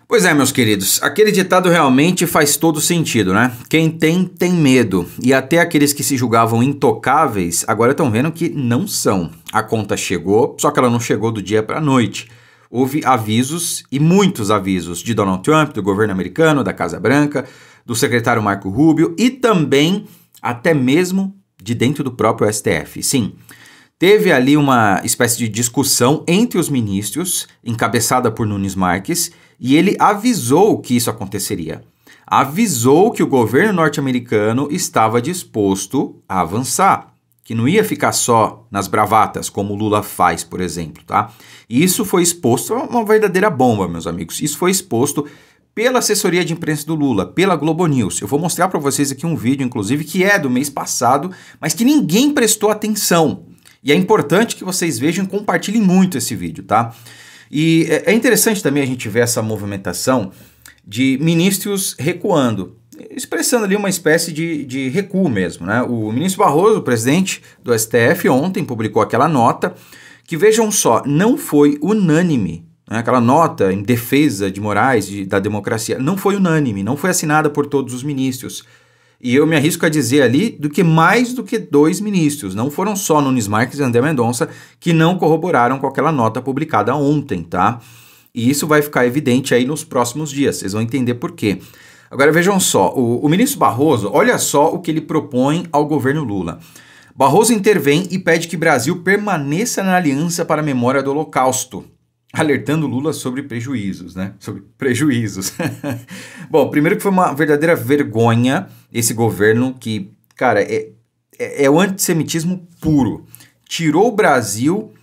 Pois é, meus queridos, aquele ditado realmente faz todo sentido, né? Quem tem medo. E até aqueles que se julgavam intocáveis, agora estão vendo que não são. A conta chegou, só que ela não chegou do dia para a noite. Houve avisos, e muitos avisos, de Donald Trump, do governo americano, da Casa Branca, do secretário Marco Rubio e também, até mesmo, de dentro do próprio STF. Sim, teve ali uma espécie de discussão entre os ministros, encabeçada por Nunes Marques, e ele avisou que isso aconteceria. Avisou que o governo norte-americano estava disposto a avançar, que não ia ficar só nas bravatas, como o Lula faz, por exemplo, tá? E isso foi exposto, uma verdadeira bomba, meus amigos. Isso foi exposto pela assessoria de imprensa do Lula, pela Globo News. Eu vou mostrar para vocês aqui um vídeo, inclusive, que é do mês passado, mas que ninguém prestou atenção. E é importante que vocês vejam e compartilhem muito esse vídeo, tá? E é interessante também a gente ver essa movimentação de ministros recuando, expressando ali uma espécie de recuo mesmo, né? O ministro Barroso, o presidente do STF, ontem publicou aquela nota que, vejam só, não foi unânime, né? Aquela nota em defesa de Moraes, da democracia, não foi unânime, não foi assinada por todos os ministros. E eu me arrisco a dizer ali do que mais do que 2 ministros. Não foram só Nunes Marques e André Mendonça que não corroboraram com aquela nota publicada ontem, tá? E isso vai ficar evidente aí nos próximos dias. Vocês vão entender por quê. Agora vejam só, o ministro Barroso, olha só o que ele propõe ao governo Lula. Barroso intervém e pede que Brasil permaneça na aliança para a memória do Holocausto, alertando Lula sobre prejuízos, né? Sobre prejuízos. Bom, primeiro que foi uma verdadeira vergonha esse governo que, cara, é o antissemitismo puro. Tirou o Brasil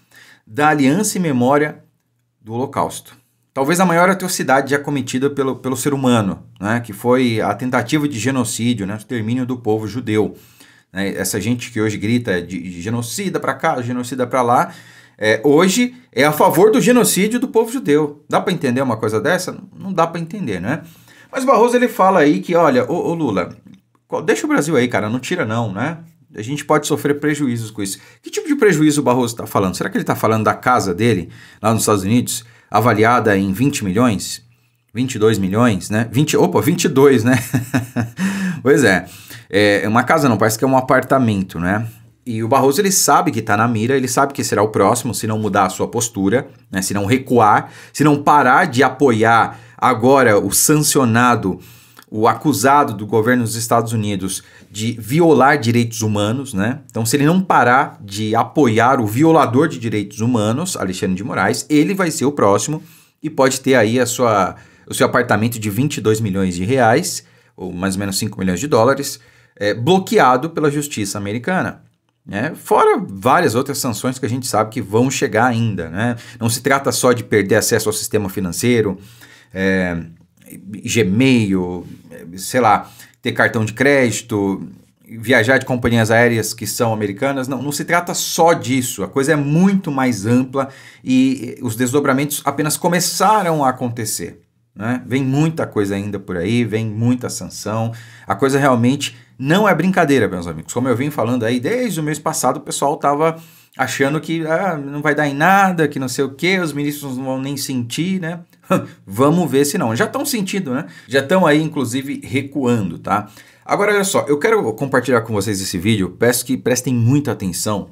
da aliança em memória do Holocausto. Talvez a maior atrocidade já cometida pelo ser humano, né? Que foi a tentativa de genocídio, né? O extermínio do povo judeu. Né? Essa gente que hoje grita de genocida para cá, genocida para lá, hoje é a favor do genocídio do povo judeu. Dá para entender uma coisa dessa? Não dá para entender, né? Mas o Barroso, ele fala aí que, olha, ô Lula, deixa o Brasil aí, cara, não tira não, né? A gente pode sofrer prejuízos com isso. Que tipo de prejuízo o Barroso está falando? Será que ele está falando da casa dele, lá nos Estados Unidos, avaliada em 20 milhões? 22 milhões, né? 22, né? Pois é. É uma casa não, parece que é um apartamento, né? E o Barroso, ele sabe que está na mira, ele sabe que será o próximo, se não mudar a sua postura, né, se não recuar, se não parar de apoiar agora o sancionado, o acusado do governo dos Estados Unidos de violar direitos humanos, né? Então, se ele não parar de apoiar o violador de direitos humanos, Alexandre de Moraes, ele vai ser o próximo e pode ter aí o seu apartamento de 22 milhões de reais, ou mais ou menos 5 milhões de dólares, bloqueado pela justiça americana. Fora várias outras sanções que a gente sabe que vão chegar ainda, né? Não se trata só de perder acesso ao sistema financeiro, Gmail, sei lá, ter cartão de crédito, viajar de companhias aéreas que são americanas. Não se trata só disso, a coisa é muito mais ampla e os desdobramentos apenas começaram a acontecer, né? Vem muita coisa ainda por aí, vem muita sanção, a coisa realmente não é brincadeira, meus amigos. Como eu vim falando aí, desde o mês passado o pessoal estava achando que não vai dar em nada, que não sei o que, os ministros não vão nem sentir, né? Vamos ver se não. Já estão sentindo, né? Já estão aí, inclusive, recuando, tá? Agora, olha só, eu quero compartilhar com vocês esse vídeo, peço que prestem muita atenção,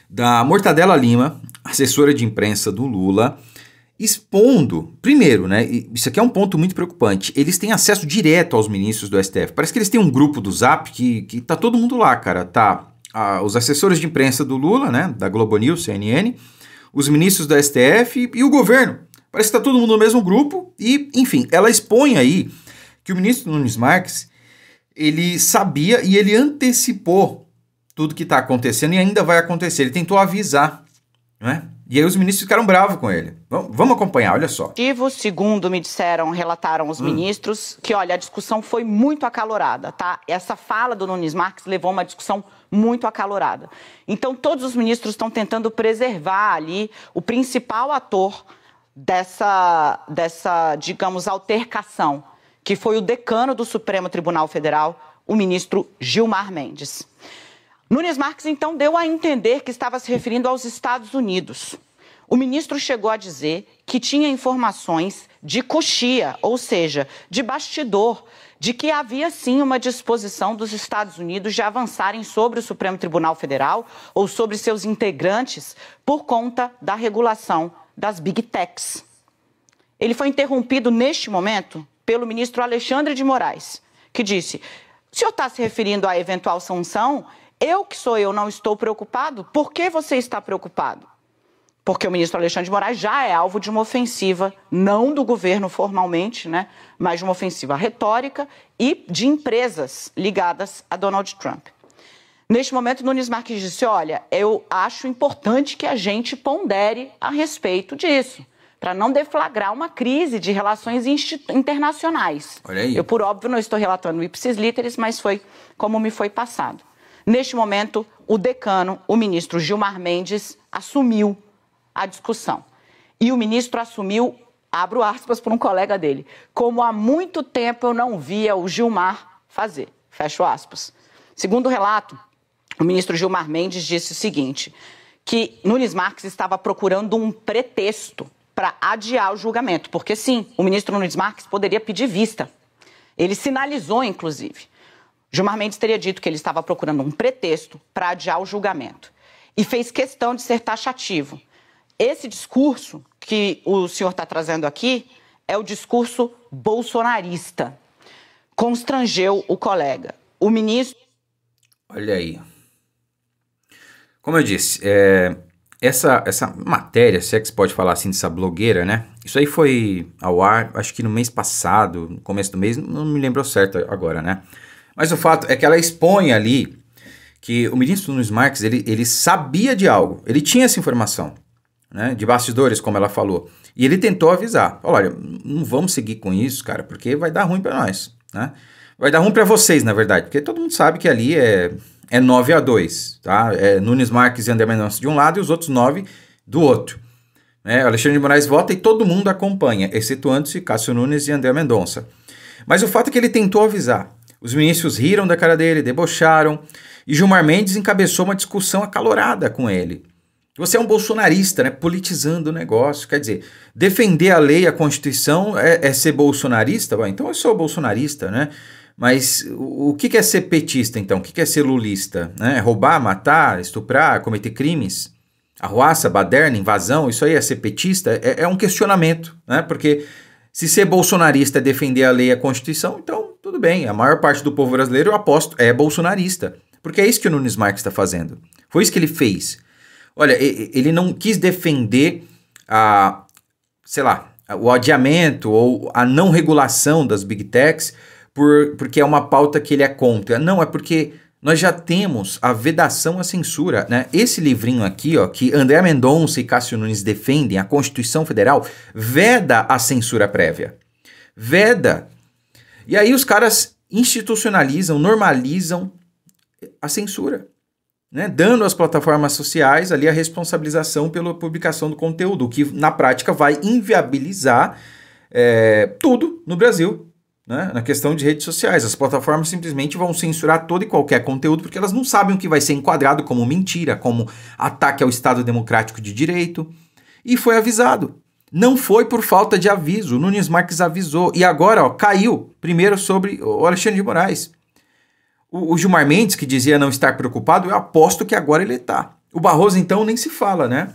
da Mortadela Lima, assessora de imprensa do Lula, expondo, primeiro, né, isso aqui é um ponto muito preocupante, eles têm acesso direto aos ministros do STF, parece que eles têm um grupo do Zap que tá todo mundo lá, cara, tá os assessores de imprensa do Lula, né, da Globo News, CNN, os ministros do STF e o governo, parece que tá todo mundo no mesmo grupo e, enfim, ela expõe aí que o ministro Nunes Marques, ele sabia e ele antecipou tudo que tá acontecendo e ainda vai acontecer, ele tentou avisar, né? E aí os ministros ficaram bravos com ele. Vamos acompanhar, olha só. Segundo me disseram, relataram os ministros, que olha, a discussão foi muito acalorada, tá? Essa fala do Nunes Marques levou uma discussão muito acalorada. Então todos os ministros estão tentando preservar ali o principal ator dessa, digamos, altercação, que foi o decano do Supremo Tribunal Federal, o ministro Gilmar Mendes. Nunes Marques, então, deu a entender que estava se referindo aos Estados Unidos. O ministro chegou a dizer que tinha informações de coxia, ou seja, de bastidor, de que havia sim uma disposição dos Estados Unidos de avançarem sobre o Supremo Tribunal Federal ou sobre seus integrantes por conta da regulação das Big Techs. Ele foi interrompido neste momento pelo ministro Alexandre de Moraes, que disse: o senhor está se referindo à eventual sanção? Eu que sou eu não estou preocupado? Por que você está preocupado? Porque o ministro Alexandre de Moraes já é alvo de uma ofensiva, não do governo formalmente, né, mas de uma ofensiva retórica e de empresas ligadas a Donald Trump. Neste momento, Nunes Marques disse: olha, eu acho importante que a gente pondere a respeito disso, para não deflagrar uma crise de relações internacionais. Olha aí. Eu, por óbvio, não estou relatando ipsis literis, mas foi como me foi passado. Neste momento, o decano, o ministro Gilmar Mendes, assumiu a discussão. E o ministro assumiu, abro aspas para um colega dele, como há muito tempo eu não via o Gilmar fazer, fecho aspas. Segundo o relato, o ministro Gilmar Mendes disse o seguinte, que Nunes Marques estava procurando um pretexto para adiar o julgamento, porque sim, o ministro Nunes Marques poderia pedir vista. Ele sinalizou, inclusive. Gilmar Mendes teria dito que ele estava procurando um pretexto para adiar o julgamento. E fez questão de ser taxativo. Esse discurso que o senhor está trazendo aqui é o discurso bolsonarista. Constrangeu o colega. O ministro... Olha aí. Como eu disse, essa matéria, se é que se pode falar assim, dessa blogueira, né? Isso aí foi ao ar, acho que no mês passado, no começo do mês, não me lembro certo agora, né? Mas o fato é que ela expõe ali que o ministro Nunes Marques, ele sabia de algo, ele tinha essa informação, né, de bastidores, como ela falou. E ele tentou avisar. Olha, não vamos seguir com isso, cara, porque vai dar ruim para nós, né? Vai dar ruim para vocês, na verdade, porque todo mundo sabe que ali é 9-2, tá? É Nunes Marques e André Mendonça de um lado e os outros 9 do outro. Alexandre de Moraes vota e todo mundo acompanha, excetuando-se Cássio Nunes e André Mendonça. Mas o fato é que ele tentou avisar. Os ministros riram da cara dele, debocharam, e Gilmar Mendes encabeçou uma discussão acalorada com ele. Você é um bolsonarista, né? Politizando o negócio. Quer dizer, defender a lei, a Constituição é ser bolsonarista? Bom, então eu sou bolsonarista, né? Mas o que é ser petista, então? O que é ser lulista? Né? Roubar, matar, estuprar, cometer crimes? Arruaça, baderna, invasão, isso aí é ser petista? É um questionamento, né? Porque se ser bolsonarista é defender a lei e a Constituição, então tudo bem. A maior parte do povo brasileiro, eu aposto, é bolsonarista. Porque é isso que o Nunes Marques está fazendo. Foi isso que ele fez. Olha, ele não quis defender o adiamento ou a não regulação das Big Techs porque é uma pauta que ele é contra. Não, é porque nós já temos a vedação à censura, né? Esse livrinho aqui, ó, que André Mendonça e Cássio Nunes defendem, a Constituição Federal, veda a censura prévia. Veda. E aí os caras institucionalizam, normalizam a censura, né, dando às plataformas sociais ali a responsabilização pela publicação do conteúdo, o que na prática vai inviabilizar tudo no Brasil, né, na questão de redes sociais. As plataformas simplesmente vão censurar todo e qualquer conteúdo porque elas não sabem o que vai ser enquadrado como mentira, como ataque ao Estado Democrático de Direito. E foi avisado. Não foi por falta de aviso. O Nunes Marques avisou. E agora, ó, caiu primeiro sobre o Alexandre de Moraes. O Gilmar Mendes, que dizia não estar preocupado, eu aposto que agora ele está. O Barroso, então, nem se fala, né?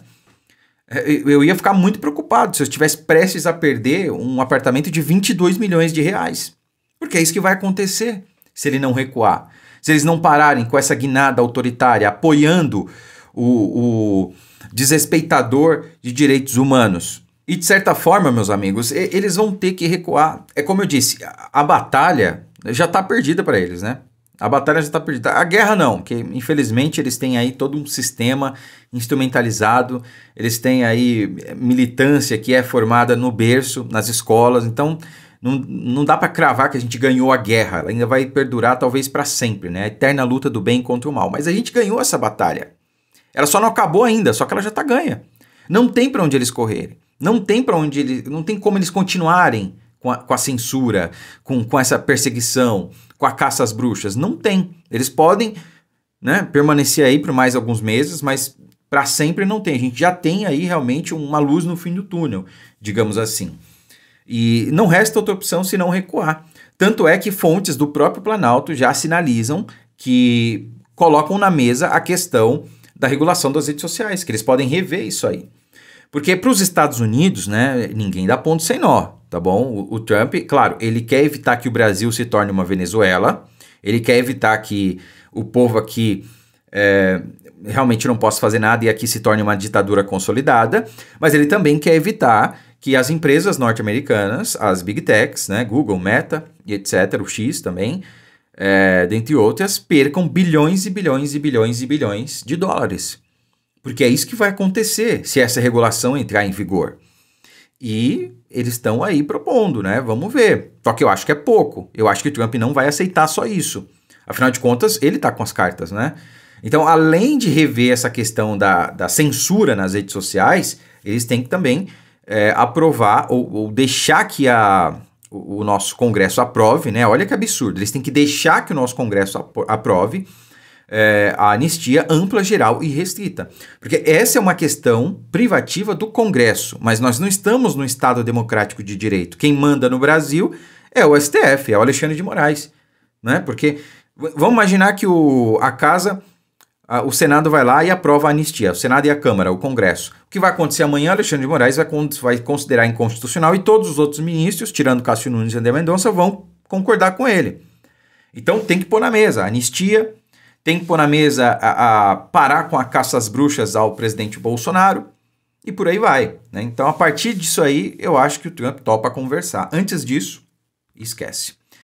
Eu ia ficar muito preocupado se eu estivesse prestes a perder um apartamento de 22 milhões de reais. Porque é isso que vai acontecer se ele não recuar. Se eles não pararem com essa guinada autoritária, apoiando o desrespeitador de direitos humanos. E, de certa forma, meus amigos, eles vão ter que recuar. É como eu disse, a batalha já está perdida para eles, né? A batalha já está perdida. A guerra não, porque infelizmente eles têm aí todo um sistema instrumentalizado, eles têm aí militância que é formada no berço, nas escolas, então não dá para cravar que a gente ganhou a guerra, ela ainda vai perdurar talvez para sempre, né? A eterna luta do bem contra o mal. Mas a gente ganhou essa batalha. Ela só não acabou ainda, só que ela já está ganha. Não tem para onde eles correrem, não tem como eles continuarem com a censura, com essa perseguição, com a caça às bruxas. Não tem. Eles podem, né, permanecer aí por mais alguns meses, mas Para sempre não tem. A gente já tem aí realmente uma luz no fim do túnel, digamos assim. E não resta outra opção senão recuar. Tanto é que fontes do próprio Planalto já sinalizam que colocam na mesa a questão da regulação das redes sociais, que eles podem rever isso aí. Porque para os Estados Unidos, né, ninguém dá ponto sem nó, tá bom? O Trump, claro, ele quer evitar que o Brasil se torne uma Venezuela, ele quer evitar que o povo aqui realmente não possa fazer nada e aqui se torne uma ditadura consolidada, mas ele também quer evitar que as empresas norte-americanas, as Big Techs, né, Google, Meta e etc., o X também, dentre outras, percam bilhões e bilhões e bilhões e bilhões de dólares. Porque é isso que vai acontecer se essa regulação entrar em vigor. E eles estão aí propondo, né? Vamos ver. Só que eu acho que é pouco. Eu acho que o Trump não vai aceitar só isso. Afinal de contas, ele está com as cartas, né? Então, além de rever essa questão da censura nas redes sociais, eles têm que também aprovar ou deixar que o nosso Congresso aprove, né? Olha que absurdo. Eles têm que deixar que o nosso Congresso aprove a anistia ampla, geral e restrita. Porque essa é uma questão privativa do Congresso, mas nós não estamos no Estado democrático de direito. Quem manda no Brasil é o STF, é o Alexandre de Moraes, né? Porque vamos imaginar que o Senado vai lá e aprova a anistia, o Senado e a Câmara, o Congresso. O que vai acontecer amanhã? Alexandre de Moraes vai considerar inconstitucional e todos os outros ministros, tirando Cássio Nunes e André Mendonça, vão concordar com ele. Então tem que pôr na mesa a anistia, tem que pôr na mesa a parar com a caça às bruxas ao presidente Bolsonaro e por aí vai, né? Então, a partir disso aí, eu acho que o Trump topa conversar. Antes disso, esquece.